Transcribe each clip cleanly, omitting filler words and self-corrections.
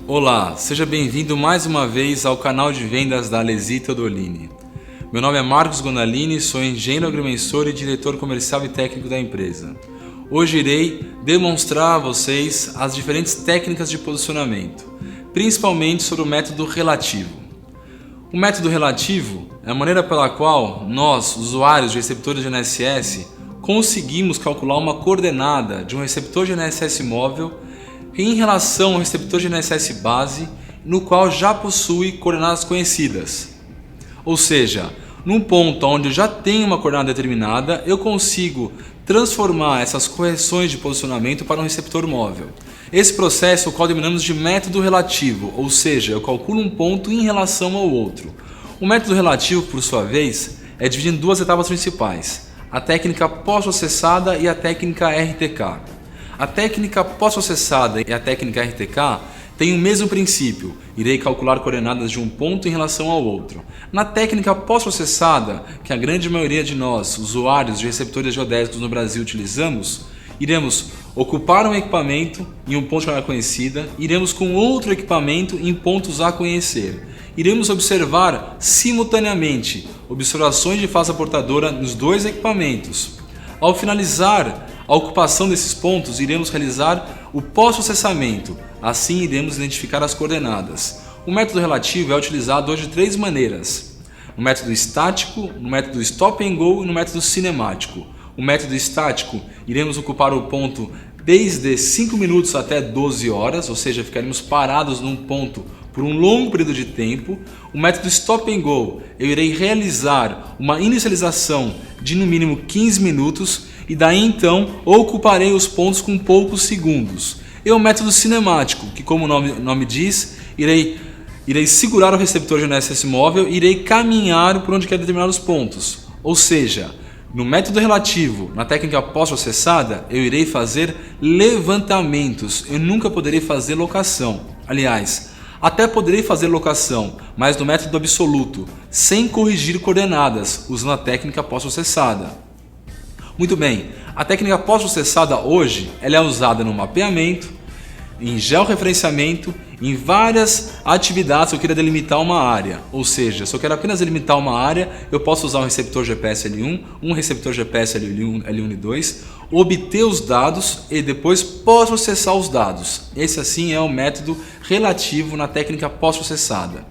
Olá, seja bem-vindo mais uma vez ao canal de vendas da Alesi Teodolini. Meu nome é Marcos Gondalini, sou engenheiro agrimensor e diretor comercial e técnico da empresa. Hoje irei demonstrar a vocês as diferentes técnicas de posicionamento, principalmente sobre o método relativo. O método relativo é a maneira pela qual nós, usuários de receptores de GNSS, conseguimos calcular uma coordenada de um receptor GNSS móvel em relação ao receptor GNSS base, no qual já possui coordenadas conhecidas. Ou seja, num ponto onde eu já tenho uma coordenada determinada, eu consigo transformar essas correções de posicionamento para um receptor móvel. Esse processo é o qual denominamos de método relativo, ou seja, eu calculo um ponto em relação ao outro. O método relativo, por sua vez, é dividido em duas etapas principais: a técnica pós-processada e a técnica RTK. A técnica pós-processada e a técnica RTK têm o mesmo princípio, irei calcular coordenadas de um ponto em relação ao outro. Na técnica pós-processada, que a grande maioria de nós, usuários de receptores geodésicos no Brasil, utilizamos, iremos ocupar um equipamento em um ponto de coordenada conhecida, iremos com outro equipamento em pontos a conhecer. Iremos observar simultaneamente observações de fase portadora nos dois equipamentos. Ao finalizar a ocupação desses pontos, iremos realizar o pós-processamento, assim iremos identificar as coordenadas. O método relativo é utilizado hoje de três maneiras: no método estático, no método stop and go e no método cinemático. O método estático, iremos ocupar o ponto desde 5 minutos até 12 horas, ou seja, ficaremos parados num ponto por um longo período de tempo. O método stop and go, eu irei realizar uma inicialização de no mínimo 15 minutos e daí então ocuparei os pontos com poucos segundos. E o método cinemático, que como o nome diz, irei segurar o receptor GNSS móvel e irei caminhar por onde quer determinar os pontos. Ou seja, no método relativo, na técnica pós-processada, eu irei fazer levantamentos, eu nunca poderei fazer locação. Aliás, até poderei fazer locação, mas no método absoluto, sem corrigir coordenadas, usando a técnica pós-processada. Muito bem, a técnica pós-processada hoje ela é usada no mapeamento, em georreferenciamento, em várias atividades que eu queira delimitar uma área. Ou seja, se eu quero apenas delimitar uma área, eu posso usar um receptor GPS L1, um receptor GPS L1 e 2, obter os dados e depois pós-processar os dados. Esse assim é o método relativo na técnica pós-processada.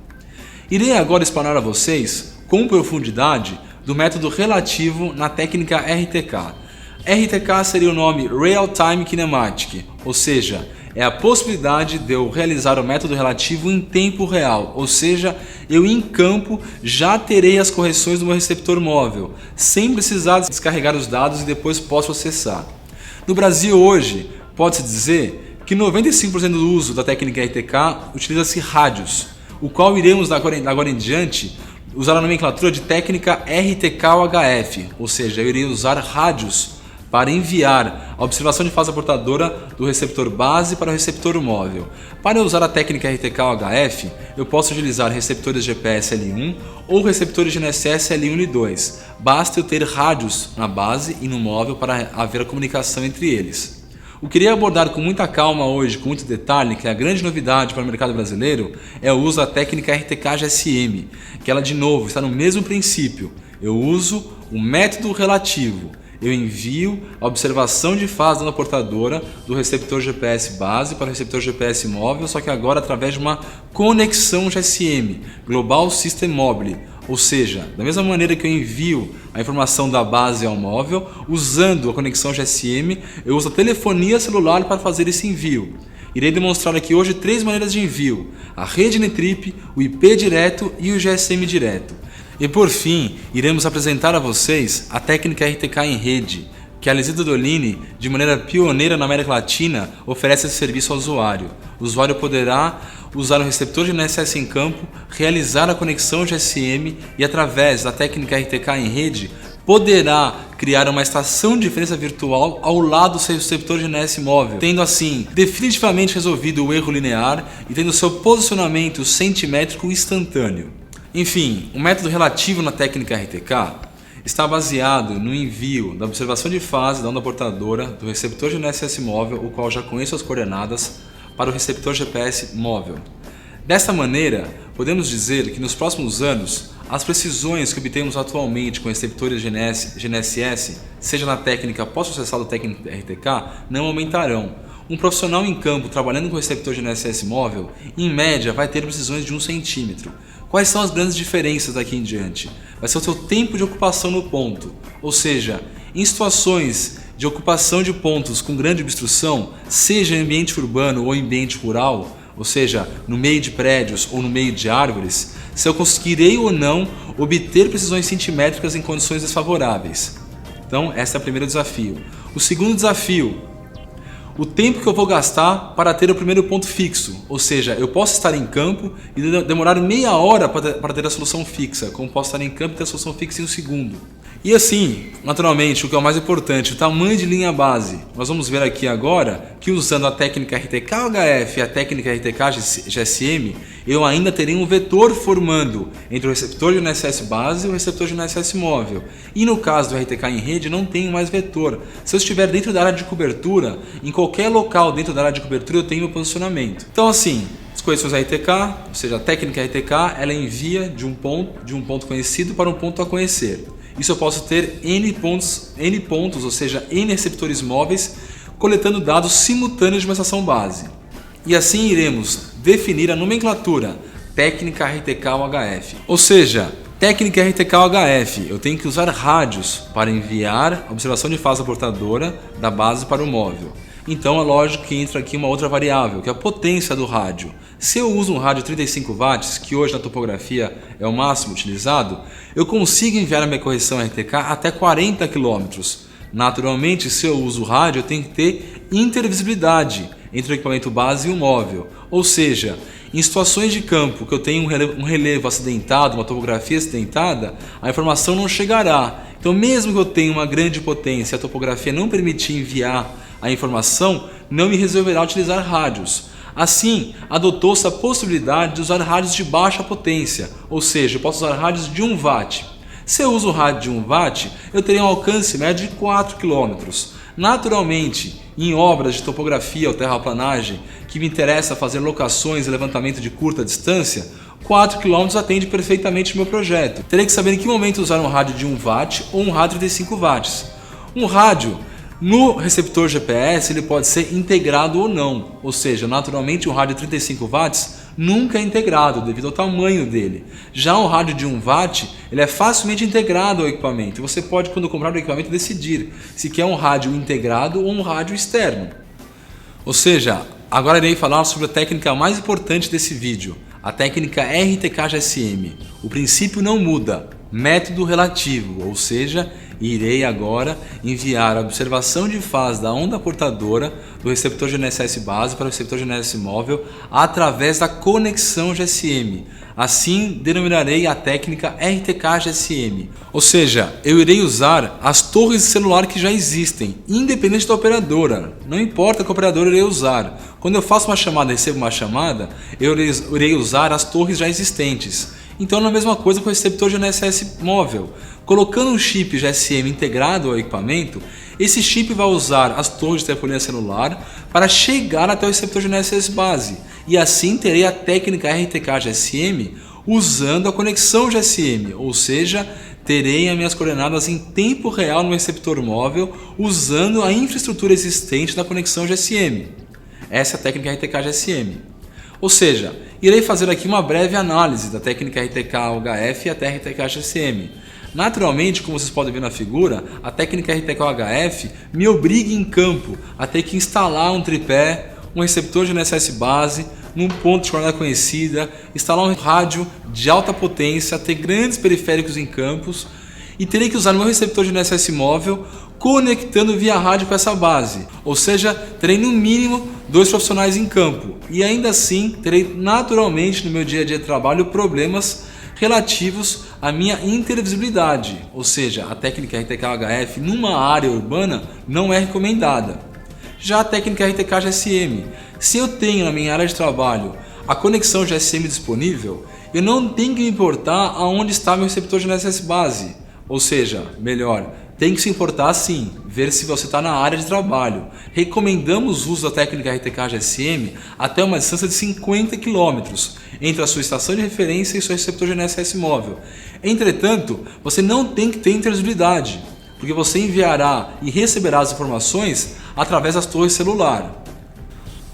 Irei agora explanar a vocês com profundidade do método relativo na técnica RTK. RTK seria o nome Real Time Kinematic, ou seja, é a possibilidade de eu realizar o método relativo em tempo real, ou seja, eu em campo já terei as correções do meu receptor móvel, sem precisar descarregar os dados e depois posso processar. No Brasil hoje, pode-se dizer que 95% do uso da técnica RTK utiliza-se rádios, o qual iremos agora em diante usar a nomenclatura de técnica RTK-UHF, ou seja, eu irei usar rádios para enviar a observação de fase portadora do receptor base para o receptor móvel. Para usar a técnica RTK-UHF, eu posso utilizar receptores GPS L1 ou receptores GNSS L1 e 2. Basta eu ter rádios na base e no móvel para haver a comunicação entre eles. O que irei abordar com muita calma hoje, com muito detalhe, que é a grande novidade para o mercado brasileiro, é o uso da técnica RTK-GSM, que ela de novo está no mesmo princípio. Eu uso o método relativo. Eu envio a observação de fase da portadora do receptor GPS base para o receptor GPS móvel, só que agora através de uma conexão GSM, Global System Mobile. Ou seja, da mesma maneira que eu envio a informação da base ao móvel, usando a conexão GSM, eu uso a telefonia celular para fazer esse envio. Irei demonstrar aqui hoje três maneiras de envio: a rede NTRIP, o IP direto e o GSM direto. E por fim, iremos apresentar a vocês a técnica RTK em rede, que a Alesi Teodolini, de maneira pioneira na América Latina, oferece esse serviço ao usuário. O usuário poderá usar o receptor de GNSS em campo, realizar a conexão GSM e, através da técnica RTK em rede, poderá criar uma estação de diferença virtual ao lado do seu receptor GNSS móvel, tendo assim definitivamente resolvido o erro linear e tendo seu posicionamento centimétrico instantâneo. Enfim, o método relativo na técnica RTK, está baseado no envio da observação de fase da onda portadora do receptor GNSS móvel, o qual já conheço as coordenadas, para o receptor GPS móvel. Desta maneira, podemos dizer que nos próximos anos, as precisões que obtemos atualmente com receptores GNSS, seja na técnica pós-processado técnica RTK, não aumentarão. Um profissional em campo trabalhando com receptor GNSS móvel, em média, vai ter precisões de 1 centímetro. Quais são as grandes diferenças daqui em diante? Vai ser o seu tempo de ocupação no ponto, ou seja, em situações de ocupação de pontos com grande obstrução, seja em ambiente urbano ou em ambiente rural, ou seja, no meio de prédios ou no meio de árvores, se eu conseguirei ou não obter precisões centimétricas em condições desfavoráveis. Então, esse é o primeiro desafio. O segundo desafio, o tempo que eu vou gastar para ter o primeiro ponto fixo, ou seja, eu posso estar em campo e demorar meia hora para ter a solução fixa, como posso estar em campo e ter a solução fixa em 1 segundo. E assim, naturalmente, o que é o mais importante, o tamanho de linha base. Nós vamos ver aqui agora que usando a técnica RTK-HF e a técnica RTK-GSM, eu ainda terei um vetor formando entre o receptor GNSS base e o receptor GNSS móvel. E no caso do RTK em rede, não tenho mais vetor. Se eu estiver dentro da área de cobertura, em qualquer local dentro da área de cobertura, eu tenho meu posicionamento. Então assim, as conexões RTK, ou seja, a técnica RTK, ela envia de um ponto conhecido para um ponto a conhecer. Isso eu posso ter N pontos, ou seja, N receptores móveis, coletando dados simultâneos de uma estação base. E assim iremos definir a nomenclatura técnica RTK-HF. Ou seja, técnica RTK-HF, eu tenho que usar rádios para enviar a observação de fase da portadora da base para o móvel. Então é lógico que entra aqui uma outra variável, que é a potência do rádio. Se eu uso um rádio 35 watts, que hoje na topografia é o máximo utilizado, eu consigo enviar a minha correção RTK até 40 km. Naturalmente, se eu uso o rádio, eu tenho que ter intervisibilidade entre o equipamento base e o móvel. Ou seja, em situações de campo que eu tenho um relevo acidentado, uma topografia acidentada, a informação não chegará. Então mesmo que eu tenha uma grande potência e a topografia não permitir enviar a informação, não me resolverá utilizar rádios. Assim, adotou-se a possibilidade de usar rádios de baixa potência, ou seja, eu posso usar rádios de 1 watt. Se eu uso um rádio de 1 watt, eu terei um alcance médio de 4 km. Naturalmente, em obras de topografia ou terraplanagem, que me interessa fazer locações e levantamento de curta distância, 4 km atende perfeitamente o meu projeto. Terei que saber em que momento usar um rádio de 1 watt ou um rádio de 35 watts. Um rádio no receptor GPS ele pode ser integrado ou não, ou seja, naturalmente um rádio de 35 watts nunca é integrado devido ao tamanho dele. Já um rádio de 1 watt ele é facilmente integrado ao equipamento. Você pode, quando comprar o equipamento, decidir se quer um rádio integrado ou um rádio externo. Ou seja, agora irei falar sobre a técnica mais importante desse vídeo, a técnica RTK-GSM. O princípio não muda, método relativo, ou seja, irei agora enviar a observação de fase da onda portadora do receptor GNSS base para o receptor GNSS móvel através da conexão GSM. Assim, denominarei a técnica RTK-GSM. Ou seja, eu irei usar as torres de celular que já existem, independente da operadora. Não importa que operadora eu irei usar. Quando eu faço uma chamada e recebo uma chamada, eu irei usar as torres já existentes. Então, é a mesma coisa com o receptor GNSS móvel. Colocando um chip GSM integrado ao equipamento, esse chip vai usar as torres de telefonia celular para chegar até o receptor GNSS base. E assim terei a técnica RTK-GSM usando a conexão GSM, ou seja, terei as minhas coordenadas em tempo real no receptor móvel usando a infraestrutura existente da conexão GSM. Essa é a técnica RTK-GSM. Ou seja, irei fazer aqui uma breve análise da técnica RTK-HF e a RTK-GSM. Naturalmente, como vocês podem ver na figura, a técnica RTK-HF me obriga em campo a ter que instalar um tripé, um receptor GNSS base, num ponto de coordenada conhecida, instalar um rádio de alta potência, ter grandes periféricos em campos e terei que usar meu receptor GNSS móvel conectando via rádio com essa base. Ou seja, terei no mínimo 2 profissionais em campo e ainda assim terei naturalmente no meu dia a dia de trabalho problemas relativos à minha intervisibilidade, ou seja, a técnica RTK-HF numa área urbana não é recomendada. Já a técnica RTK-GSM, se eu tenho na minha área de trabalho a conexão GSM disponível, eu não tenho que me importar aonde está meu receptor GNSS base. Ou seja, melhor, tem que se importar sim, ver se você está na área de trabalho. Recomendamos o uso da técnica RTK-GSM até uma distância de 50 km entre a sua estação de referência e seu receptor GNSS móvel. Entretanto, você não tem que ter interagibilidade, porque você enviará e receberá as informações através das torres celular.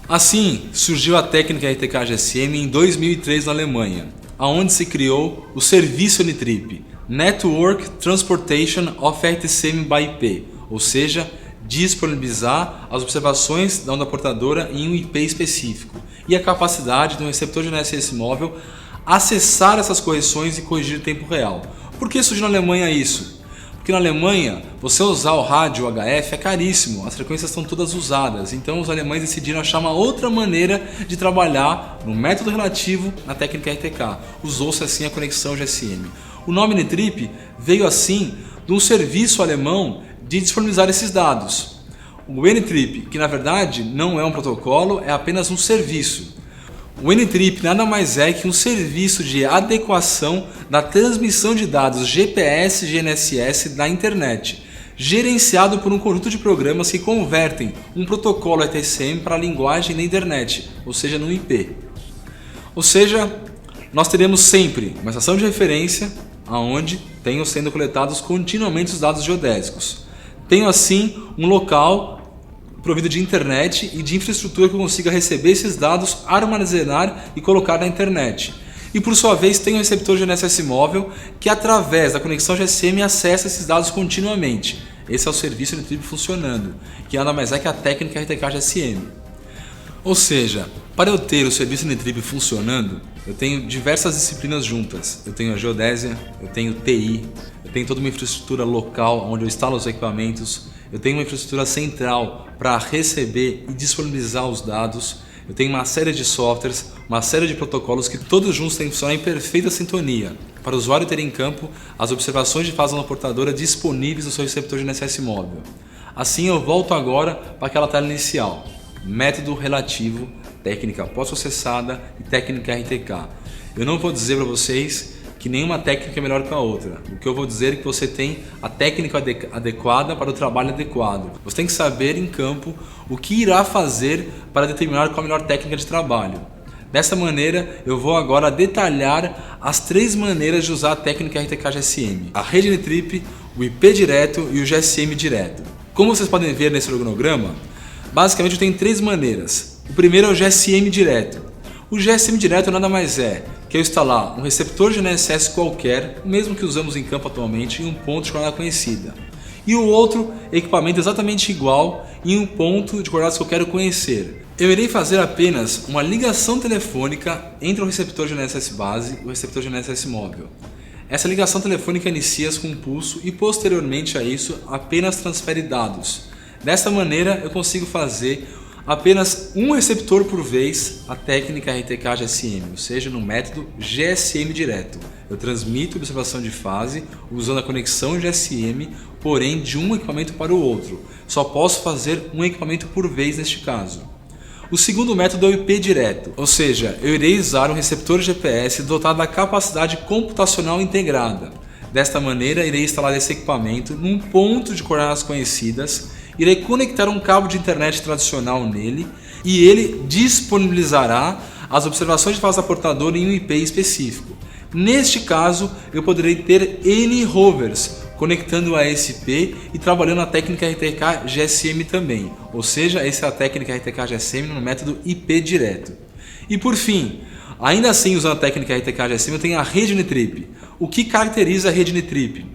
Assim, surgiu a técnica RTK-GSM em 2003 na Alemanha, onde se criou o serviço NTRIP, Network Transportation of RTCM by IP, ou seja, disponibilizar as observações da onda portadora em um IP específico e a capacidade de um receptor de GNSS móvel acessar essas correções e corrigir em tempo real. Por que surgiu na Alemanha isso? Porque na Alemanha, você usar o rádio HF é caríssimo, as frequências estão todas usadas, então os alemães decidiram achar uma outra maneira de trabalhar no método relativo na técnica RTK. Usou-se assim a conexão GSM. O nome NTRIP veio assim de um serviço alemão de disponibilizar esses dados. O NTRIP, que na verdade não é um protocolo, é apenas um serviço. O NTRIP nada mais é que um serviço de adequação da transmissão de dados GPS e GNSS da internet, gerenciado por um conjunto de programas que convertem um protocolo RTCM para a linguagem da internet, ou seja, no IP. Ou seja, nós teremos sempre uma estação de referência onde tenham sendo coletados continuamente os dados geodésicos. Tenho assim um local provido de internet e de infraestrutura que consiga receber esses dados, armazenar e colocar na internet. E por sua vez tem um receptor GNSS móvel que através da conexão GSM acessa esses dados continuamente. Esse é o serviço NTRIP funcionando, que nada mais é que a técnica RTK-GSM. Ou seja, para eu ter o serviço NTRIP funcionando, eu tenho diversas disciplinas juntas. Eu tenho a geodésia, eu tenho TI, eu tenho toda uma infraestrutura local onde eu instalo os equipamentos, eu tenho uma infraestrutura central para receber e disponibilizar os dados, eu tenho uma série de softwares, uma série de protocolos que todos juntos têm que funcionar em perfeita sintonia para o usuário ter em campo as observações de fase da portadora disponíveis no seu receptor GNSS móvel. Assim eu volto agora para aquela tela inicial. Método relativo, técnica pós-processada e técnica RTK. Eu não vou dizer para vocês que nenhuma técnica é melhor que a outra. O que eu vou dizer é que você tem a técnica adequada para o trabalho adequado. Você tem que saber em campo o que irá fazer para determinar qual a melhor técnica de trabalho. Dessa maneira, eu vou agora detalhar as 3 maneiras de usar a técnica RTK-GSM. A rede NTRIP, o IP direto e o GSM direto. Como vocês podem ver nesse organograma, basicamente eu tenho 3 maneiras. O primeiro é o GSM direto. O GSM direto nada mais é que eu instalar um receptor GNSS qualquer, mesmo que usamos em campo atualmente, em um ponto de coordenada conhecida. E o outro equipamento exatamente igual em um ponto de coordenadas que eu quero conhecer. Eu irei fazer apenas uma ligação telefônica entre o receptor GNSS base e o receptor GNSS móvel. Essa ligação telefônica inicia-se com um pulso e posteriormente a isso apenas transfere dados. Dessa maneira eu consigo fazer apenas um receptor por vez a técnica RTK-GSM, ou seja, no método GSM direto. Eu transmito observação de fase usando a conexão GSM, porém de um equipamento para o outro. Só posso fazer um equipamento por vez neste caso. O segundo método é o IP direto, ou seja, eu irei usar um receptor GPS dotado da capacidade computacional integrada. Desta maneira, irei instalar esse equipamento num ponto de coordenadas conhecidas, irei conectar um cabo de internet tradicional nele e ele disponibilizará as observações de fase da portadora em um IP específico. Neste caso, eu poderei ter N rovers conectando a esse IP e trabalhando a técnica RTK-GSM também, ou seja, essa é a técnica RTK-GSM no método IP direto. E por fim, ainda assim usando a técnica RTK-GSM, eu tenho a rede NTRIP. O que caracteriza a rede NTRIP?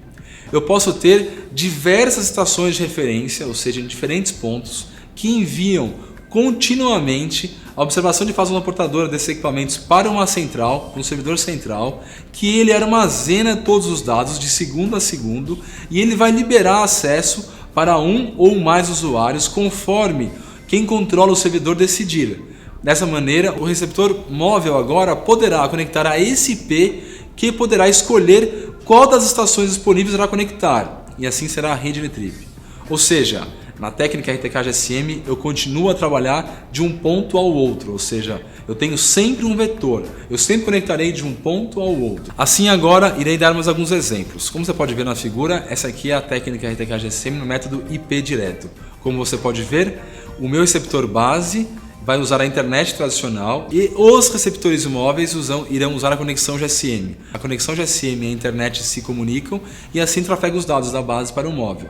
Eu posso ter diversas estações de referência, ou seja, em diferentes pontos, que enviam continuamente a observação de fase da portadora desses equipamentos para uma central, um servidor central, que ele armazena todos os dados de segundo a segundo e ele vai liberar acesso para um ou mais usuários conforme quem controla o servidor decidir. Dessa maneira, o receptor móvel agora poderá conectar a esse IP que poderá escolher qual das estações disponíveis irá conectar, e assim será a rede NTRIP. Ou seja, Na técnica RTK GSM, eu continuo a trabalhar de um ponto ao outro, ou seja, eu tenho sempre um vetor, eu sempre conectarei de um ponto ao outro. Assim agora, irei dar mais alguns exemplos. Como você pode ver na figura, essa aqui é a técnica RTK GSM no método IP direto. Como você pode ver, o meu receptor base vai usar a internet tradicional e os receptores móveis irão usar a conexão GSM. A conexão GSM e a internet se comunicam e assim trafega os dados da base para o móvel,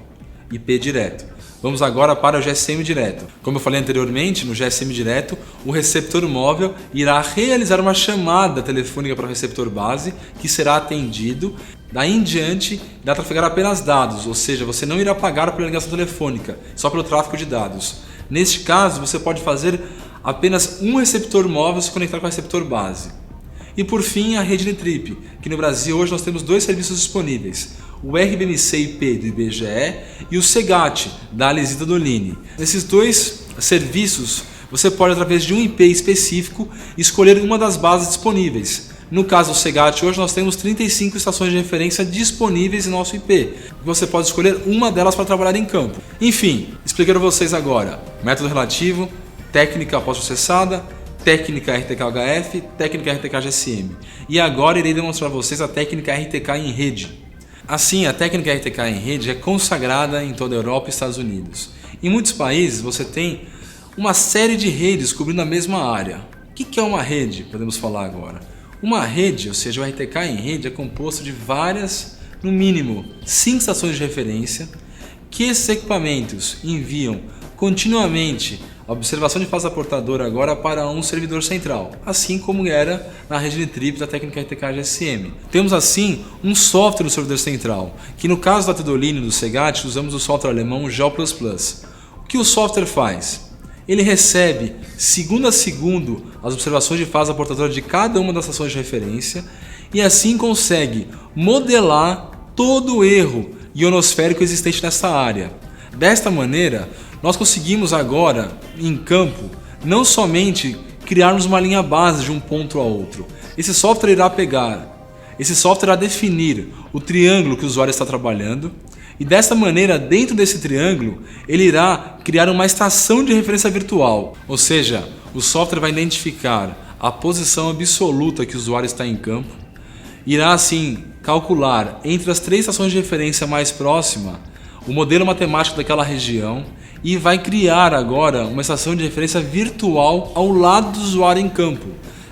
IP direto. Vamos agora para o GSM direto. Como eu falei anteriormente, no GSM direto, o receptor móvel irá realizar uma chamada telefônica para o receptor base, que será atendido. Daí em diante, irá trafegar apenas dados, ou seja, você não irá pagar pela ligação telefônica, só pelo tráfego de dados. Neste caso, você pode fazer apenas um receptor móvel se conectar com o receptor base. E por fim, a rede Nitrip, que no Brasil hoje nós temos dois serviços disponíveis, o RBMC-IP do IBGE e o CEGAT da Alesita Dolini. Nesses dois serviços, você pode, através de um IP específico, escolher uma das bases disponíveis. No caso do CEGAT, hoje nós temos 35 estações de referência disponíveis em nosso IP. Você pode escolher uma delas para trabalhar em campo. Enfim, expliquei para vocês agora método relativo, técnica pós-processada, técnica RTK-HF, técnica RTK-GSM. E agora irei demonstrar a vocês a técnica RTK em rede. Assim, a técnica RTK em rede é consagrada em toda a Europa e Estados Unidos. Em muitos países você tem uma série de redes cobrindo a mesma área. O que é uma rede? Podemos falar agora. Uma rede, ou seja, o RTK em rede, é composto de várias, no mínimo, 5 estações de referência que esses equipamentos enviam continuamente a observação de fase da portadora agora para um servidor central, assim como era na rede Nitrip da técnica RTK GSM. Temos assim um software no servidor central, que no caso da Tedolini e do CEGAT usamos o software alemão Geo++. O que o software faz? Ele recebe, segundo a segundo, as observações de fase da portadora de cada uma das estações de referência e assim consegue modelar todo o erro ionosférico existente nessa área. Desta maneira, nós conseguimos agora, em campo, não somente criarmos uma linha base de um ponto a outro. Esse software irá definir o triângulo que o usuário está trabalhando e desta maneira, dentro desse triângulo, ele irá criar uma estação de referência virtual. Ou seja, o software vai identificar a posição absoluta que o usuário está em campo, irá assim calcular entre as 3 estações de referência mais próximas o modelo matemático daquela região e vai criar agora uma estação de referência virtual ao lado do usuário em campo.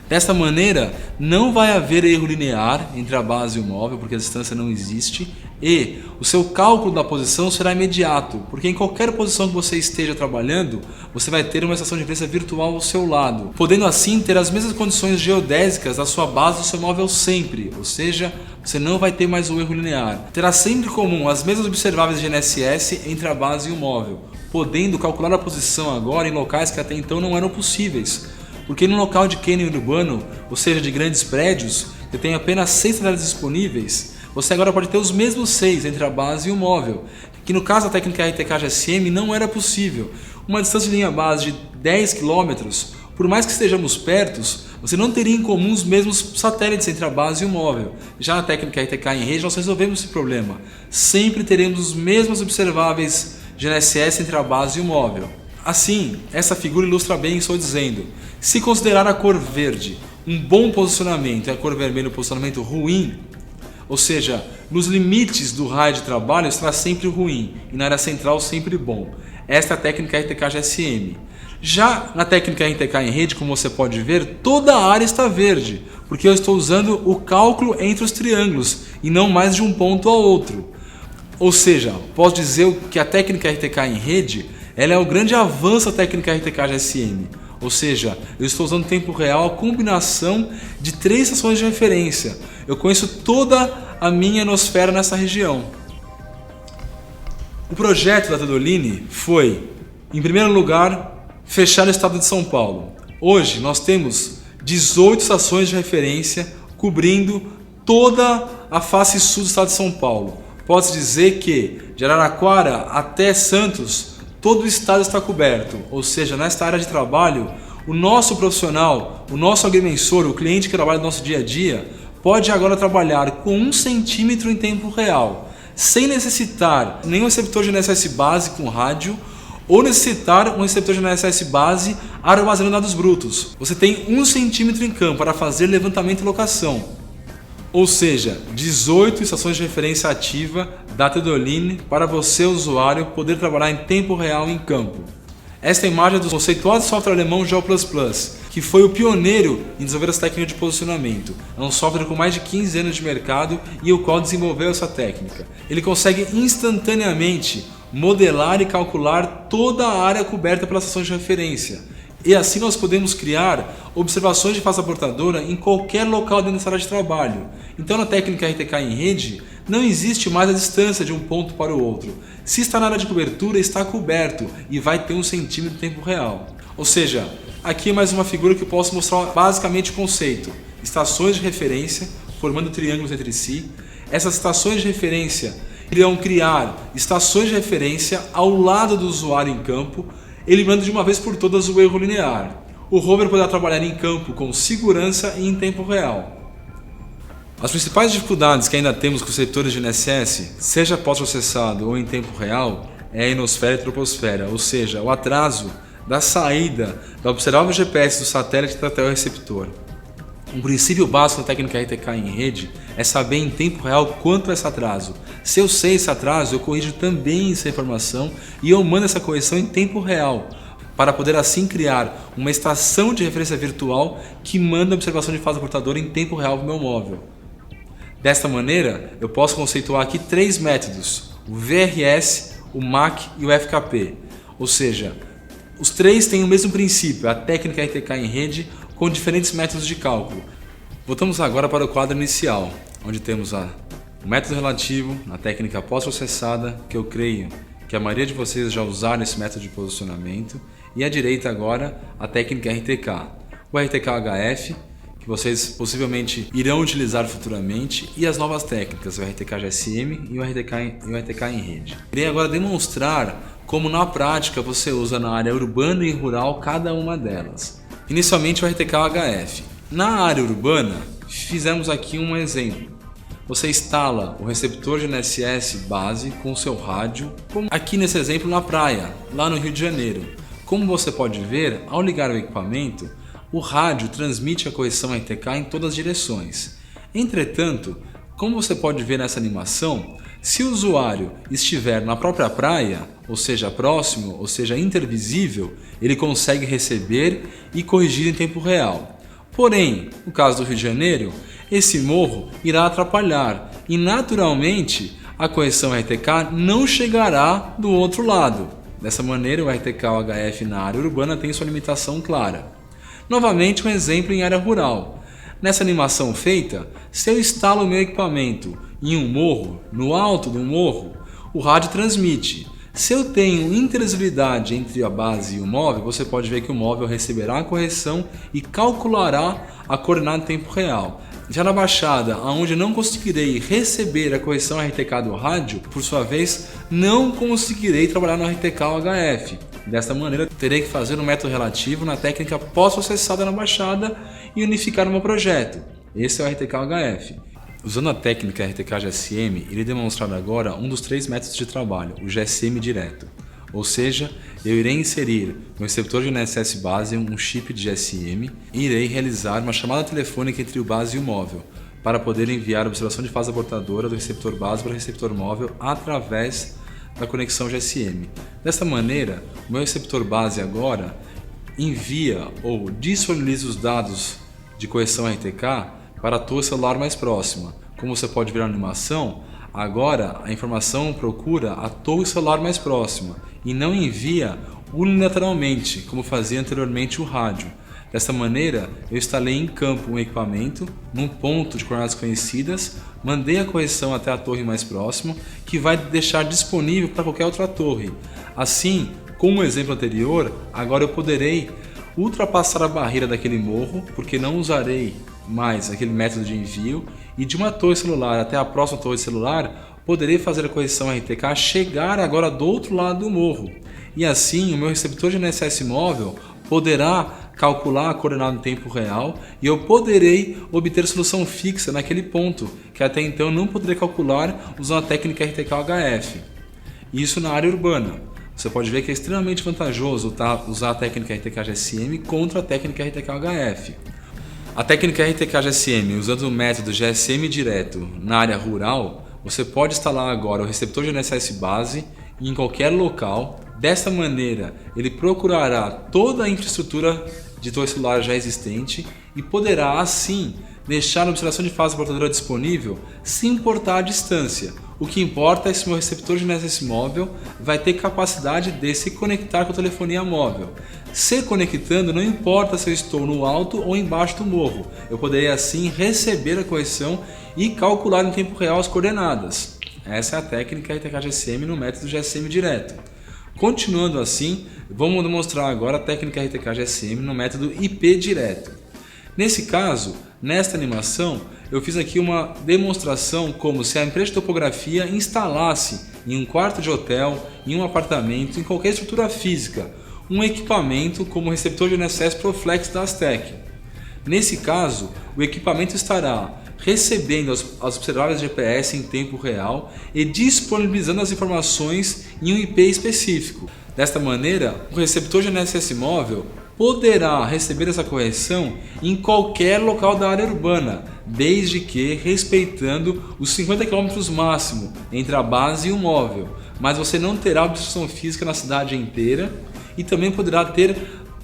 Desta maneira, não vai haver erro linear entre a base e o móvel, porque a distância não existe, e o seu cálculo da posição será imediato, porque em qualquer posição que você esteja trabalhando, você vai ter uma estação de referência virtual ao seu lado, podendo assim ter as mesmas condições geodésicas da sua base do seu móvel sempre, ou seja, você não vai ter mais o erro linear. Terá sempre comum as mesmas observáveis de GNSS entre a base e o móvel, podendo calcular a posição agora em locais que até então não eram possíveis. Porque no local de cânion urbano, ou seja, de grandes prédios, que tem apenas 6 satélites disponíveis, você agora pode ter os mesmos 6 entre a base e o móvel, que no caso da técnica RTK GSM não era possível. Uma distância de linha base de 10 km, por mais que estejamos perto, você não teria em comum os mesmos satélites entre a base e o móvel. Já na técnica RTK em rede nós resolvemos esse problema. Sempre teremos os mesmos observáveis GNSS entre a base e o móvel. Assim, essa figura ilustra bem o que estou dizendo. Se considerar a cor verde um bom posicionamento e a cor vermelha um posicionamento ruim, ou seja, nos limites do raio de trabalho estará sempre ruim e na área central sempre bom. Esta é a técnica RTK GSM. Já na técnica RTK em rede, como você pode ver, toda a área está verde, porque eu estou usando o cálculo entre os triângulos e não mais de um ponto ao outro. Ou seja, posso dizer que a técnica RTK em rede ela é o grande avanço da técnica RTK GSM. Ou seja, eu estou usando em tempo real a combinação de 3 estações de referência. Eu conheço toda a minha ionosfera nessa região. O projeto da Tedolini foi, em primeiro lugar, fechar o estado de São Paulo. Hoje nós temos 18 estações de referência cobrindo toda a face sul do estado de São Paulo. Pode-se dizer que de Araraquara até Santos, todo o estado está coberto, ou seja, nesta área de trabalho, o nosso profissional, o nosso agrimensor, o cliente que trabalha no nosso dia a dia, pode agora trabalhar com 1 centímetro em tempo real, sem necessitar nenhum receptor GNSS base com rádio ou necessitar um receptor de GNSS base armazenando dados brutos. Você tem 1 centímetro em campo para fazer levantamento e locação, ou seja, 18 estações de referência ativa da Teodoline para você, usuário, poder trabalhar em tempo real em campo. Esta imagem é do conceituado software alemão Geo++, que foi o pioneiro em desenvolver essa técnica de posicionamento. É um software com mais de 15 anos de mercado e o qual desenvolveu essa técnica. Ele consegue instantaneamente modelar e calcular toda a área coberta pela estação de referência. E assim nós podemos criar observações de face portadora em qualquer local dentro dessa área de trabalho. Então na técnica RTK em rede, não existe mais a distância de um ponto para o outro. Se está na área de cobertura, está coberto e vai ter 1 centímetro em tempo real. Ou seja, aqui é mais uma figura que eu posso mostrar basicamente o conceito. Estações de referência formando triângulos entre si. Essas estações de referência irão criar estações de referência ao lado do usuário em campo, eliminando de uma vez por todas o erro linear. O rover poderá trabalhar em campo com segurança e em tempo real. As principais dificuldades que ainda temos com os receptores de GNSS, seja pós-processado ou em tempo real, é a ionosfera e a troposfera, ou seja, o atraso da saída da observável GPS do satélite até o receptor. Um princípio básico da técnica RTK em rede é saber em tempo real quanto é esse atraso. Se eu sei esse atraso, eu corrijo também essa informação e eu mando essa correção em tempo real, para poder assim criar uma estação de referência virtual que manda a observação de fase portadora em tempo real para o meu móvel. Desta maneira, eu posso conceituar aqui 3 métodos, o VRS, o MAC e o FKP. Ou seja, os 3 têm o mesmo princípio, a técnica RTK em rede, com diferentes métodos de cálculo. Voltamos agora para o quadro inicial, onde temos o método relativo, a técnica pós-processada, que eu creio que a maioria de vocês já usaram esse método de posicionamento, e à direita agora a técnica RTK, o RTK-HF, que vocês possivelmente irão utilizar futuramente, e as novas técnicas, o RTK-GSM e o RTK em rede. Irei agora demonstrar como na prática você usa na área urbana e rural cada uma delas. Inicialmente o RTK-HF. Na área urbana, fizemos aqui um exemplo. Você instala o receptor de GNSS base com o seu rádio, como aqui nesse exemplo na praia, lá no Rio de Janeiro. Como você pode ver, ao ligar o equipamento, o rádio transmite a correção RTK em todas as direções. Entretanto, como você pode ver nessa animação, se o usuário estiver na própria praia, ou seja, próximo, ou seja, intervisível, ele consegue receber e corrigir em tempo real. Porém, no caso do Rio de Janeiro, esse morro irá atrapalhar e naturalmente a correção RTK não chegará do outro lado. Dessa maneira, o RTK-HF na área urbana tem sua limitação clara. Novamente, um exemplo em área rural. Nessa animação feita, se eu instalo o meu equipamento em um morro, no alto do morro, o rádio transmite. Se eu tenho intervisibilidade entre a base e o móvel, você pode ver que o móvel receberá a correção e calculará a coordenada em tempo real. Já na baixada, onde não conseguirei receber a correção RTK do rádio, por sua vez, não conseguirei trabalhar no RTK-HF. Desta maneira, terei que fazer um método relativo na técnica pós-processada na baixada e unificar no meu projeto. Esse é o RTK-HF. Usando a técnica RTK-GSM, irei demonstrar agora um dos 3 métodos de trabalho, o GSM direto. Ou seja, eu irei inserir no receptor de GNSS base um chip de GSM e irei realizar uma chamada telefônica entre o base e o móvel, para poder enviar a observação de fase portadora do receptor base para o receptor móvel através da conexão GSM. Desta maneira, o meu receptor base agora envia ou disponibiliza os dados de correção RTK para a torre celular mais próxima. Como você pode ver na animação, agora a informação procura a torre celular mais próxima e não envia unilateralmente, como fazia anteriormente o rádio. Dessa maneira, eu instalei em campo um equipamento, num ponto de coordenadas conhecidas, mandei a correção até a torre mais próxima, que vai deixar disponível para qualquer outra torre. Assim, como o exemplo anterior, agora eu poderei ultrapassar a barreira daquele morro, porque não usarei mais aquele método de envio, e de uma torre celular até a próxima torre celular, poderei fazer a correção RTK chegar agora do outro lado do morro. E assim, o meu receptor de GNSS móvel poderá calcular a coordenada em tempo real e eu poderei obter solução fixa naquele ponto, que até então não poderia calcular usando a técnica RTK-HF. Isso na área urbana. você pode ver que é extremamente vantajoso usar a técnica RTK-GSM contra a técnica RTK-HF. A técnica RTK-GSM, usando o método GSM direto na área rural, você pode instalar agora o receptor GNSS base em qualquer local. Desta maneira, ele procurará toda a infraestrutura de torre celular já existente e poderá, assim, deixar a observação de fase da portadora disponível sem importar a distância. O que importa é se o meu receptor GNSS móvel vai ter capacidade de se conectar com a telefonia móvel. Se conectando, não importa se eu estou no alto ou embaixo do morro, eu poderei assim receber a correção e calcular em tempo real as coordenadas. Essa é a técnica RTK-GSM no método GSM direto. Continuando assim, vamos demonstrar agora a técnica RTK-GSM no método IP direto. Nesse caso, nesta animação, eu fiz aqui uma demonstração como se a empresa de topografia instalasse em um quarto de hotel, em um apartamento, em qualquer estrutura física, um equipamento como o receptor GNSS Proflex da Astec. Nesse caso, o equipamento estará recebendo as observáveis GPS em tempo real e disponibilizando as informações em um IP específico. Desta maneira, o receptor GNSS móvel poderá receber essa correção em qualquer local da área urbana, desde que respeitando os 50 km máximo entre a base e o móvel, mas você não terá obstrução física na cidade inteira e também poderá ter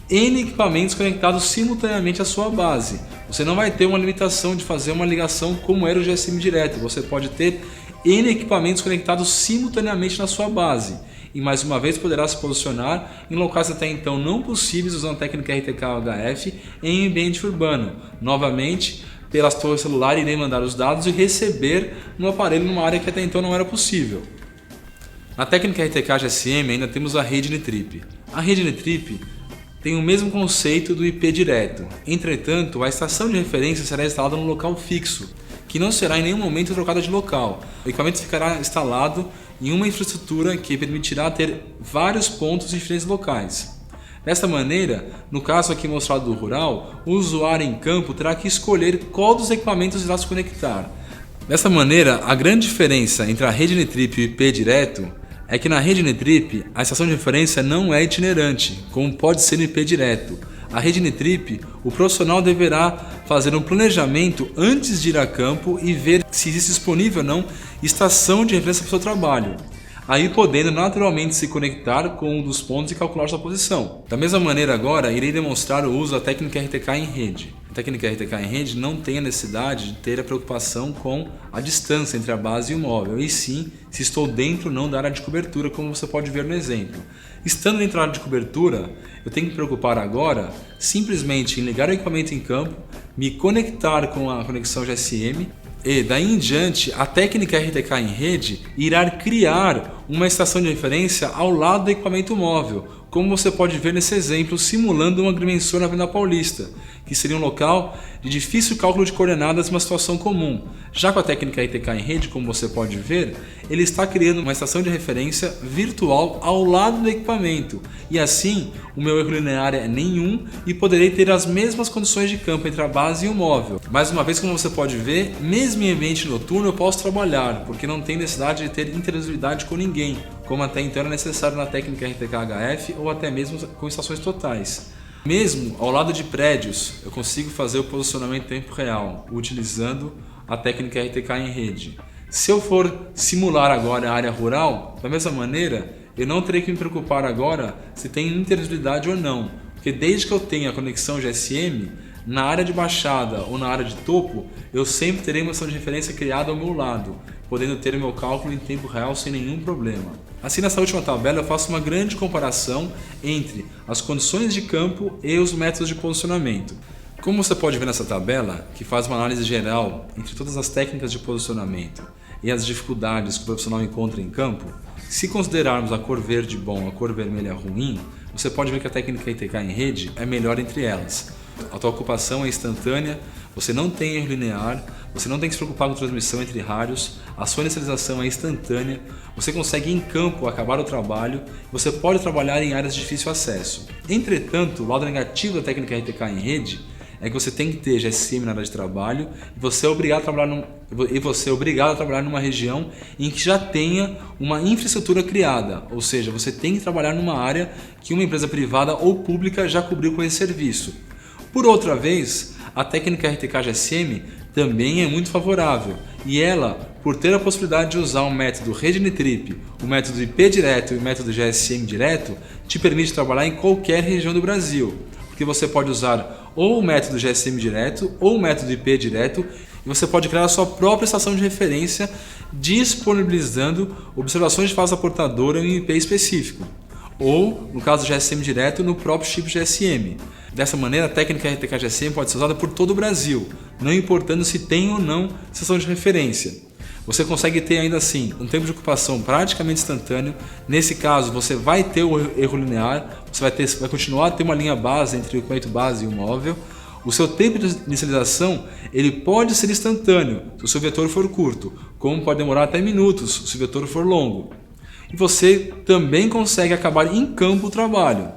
N equipamentos conectados simultaneamente à sua base. Você não vai ter uma limitação de fazer uma ligação como era o GSM direto, você pode ter N equipamentos conectados simultaneamente na sua base. E mais uma vez poderá se posicionar em locais até então não possíveis usando a técnica RTK-HF em ambiente urbano. Novamente, pelas torres celulares irei mandar os dados e receber no aparelho numa área que até então não era possível. Na técnica RTK-GSM ainda temos a rede NTRIP. A rede NTRIP tem o mesmo conceito do IP direto. Entretanto, a estação de referência será instalada no local fixo, que não será em nenhum momento trocada de local. O equipamento ficará instalado em uma infraestrutura que permitirá ter vários pontos em diferentes locais. Desta maneira, no caso aqui mostrado do rural, o usuário em campo terá que escolher qual dos equipamentos irá se conectar. Desta maneira, a grande diferença entre a rede NTRIP e o IP direto é que na rede NTRIP a estação de referência não é itinerante, como pode ser no IP direto. A rede NTRIP, o profissional deverá fazer um planejamento antes de ir a campo e ver se existe disponível ou não estação de referência para o seu trabalho, aí podendo naturalmente se conectar com um dos pontos e calcular sua posição. Da mesma maneira agora, irei demonstrar o uso da técnica RTK em rede. A técnica RTK em rede não tem a necessidade de ter a preocupação com a distância entre a base e o móvel, e sim se estou dentro ou não da área de cobertura, como você pode ver no exemplo. Estando dentro da área de cobertura, eu tenho que me preocupar agora simplesmente em ligar o equipamento em campo, me conectar com a conexão GSM e daí em diante a técnica RTK em rede irá criar uma estação de referência ao lado do equipamento móvel, como você pode ver nesse exemplo simulando um agrimensor na Avenida Paulista, que seria um local de difícil cálculo de coordenadas em uma situação comum. Já com a técnica RTK em rede, como você pode ver, ele está criando uma estação de referência virtual ao lado do equipamento, e assim o meu erro linear é nenhum e poderei ter as mesmas condições de campo entre a base e o móvel. Mais uma vez, como você pode ver, mesmo em ambiente noturno eu posso trabalhar, porque não tem necessidade de ter interatividade com ninguém, como até então era necessário na técnica RTK-HF ou até mesmo com estações totais. Mesmo ao lado de prédios, eu consigo fazer o posicionamento em tempo real, utilizando a técnica RTK em rede. Se eu for simular agora a área rural, da mesma maneira, eu não terei que me preocupar agora se tem interatividade ou não, porque desde que eu tenha a conexão GSM, na área de baixada ou na área de topo, eu sempre terei uma estação de referência criada ao meu lado, podendo ter o meu cálculo em tempo real sem nenhum problema. Assim, nessa última tabela eu faço uma grande comparação entre as condições de campo e os métodos de posicionamento. Como você pode ver nessa tabela, que faz uma análise geral entre todas as técnicas de posicionamento e as dificuldades que o profissional encontra em campo, se considerarmos a cor verde bom e a cor vermelha ruim, você pode ver que a técnica RTK em rede é melhor entre elas. A tua ocupação é instantânea, você não tem erro linear, você não tem que se preocupar com transmissão entre rádios, a sua inicialização é instantânea, você consegue em campo acabar o trabalho, você pode trabalhar em áreas de difícil acesso. Entretanto, o lado negativo da técnica RTK em rede é que você tem que ter GSM na área de trabalho e você é obrigado a trabalhar numa região em que já tenha uma infraestrutura criada, ou seja, você tem que trabalhar numa área que uma empresa privada ou pública já cobriu com esse serviço. Por outra vez, a técnica RTK-GSM também é muito favorável e ela, por ter a possibilidade de usar o método rede N-trip, o método IP direto e o método GSM direto, te permite trabalhar em qualquer região do Brasil, porque você pode usar ou o método GSM direto ou o método IP direto e você pode criar a sua própria estação de referência disponibilizando observações de fase da portadora em um IP específico, ou, no caso do GSM direto, no próprio chip GSM. Dessa maneira, a técnica RTK-GSM pode ser usada por todo o Brasil, não importando se tem ou não estação de referência. Você consegue ter ainda assim um tempo de ocupação praticamente instantâneo. Nesse caso, você vai ter o erro linear, você vai continuar a ter uma linha base entre o equipamento base e o móvel. O seu tempo de inicialização ele pode ser instantâneo se o seu vetor for curto, como pode demorar até minutos se o vetor for longo. E você também consegue acabar em campo o trabalho,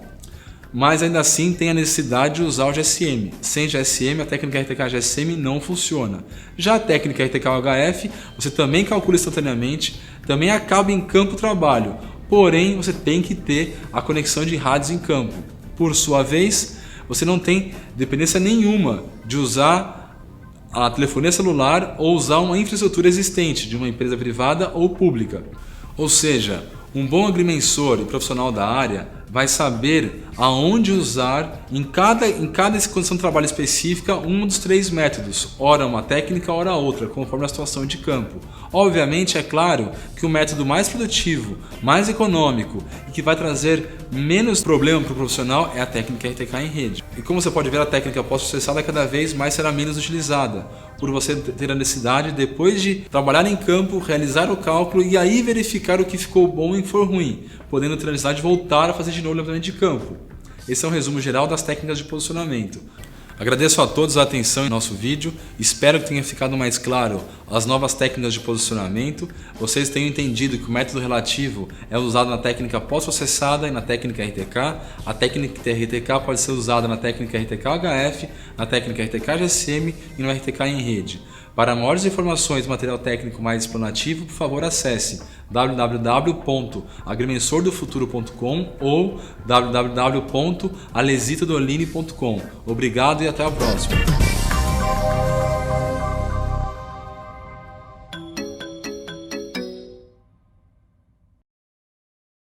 mas ainda assim tem a necessidade de usar o GSM. Sem GSM, a técnica RTK-GSM não funciona. Já a técnica RTK-UHF, você também calcula instantaneamente, também acaba em campo o trabalho, porém você tem que ter a conexão de rádios em campo. Por sua vez, você não tem dependência nenhuma de usar a telefonia celular ou usar uma infraestrutura existente de uma empresa privada ou pública. Ou seja, um bom agrimensor e profissional da área vai saber aonde usar em cada condição de trabalho específica um dos três métodos, ora uma técnica, ora outra, conforme a situação de campo. Obviamente, é claro que o método mais produtivo, mais econômico e que vai trazer menos problema para o profissional é a técnica RTK em rede. E como você pode ver, a técnica pós-processada cada vez mais será menos utilizada, por você ter a necessidade, depois de trabalhar em campo, realizar o cálculo e aí verificar o que ficou bom e o que for ruim, podendo ter a necessidade de voltar a fazer de novo o levantamento de campo. Esse é um resumo geral das técnicas de posicionamento. Agradeço a todos a atenção em nosso vídeo, espero que tenha ficado mais claro as novas técnicas de posicionamento, vocês tenham entendido que o método relativo é usado na técnica pós-processada e na técnica RTK, a técnica RTK pode ser usada na técnica RTK-UHF, na técnica RTK-GSM e no RTK em rede. Para maiores informações e material técnico mais explanativo, por favor acesse www.agrimensordofuturo.com ou www.alesitodoline.com. Obrigado e até a próxima.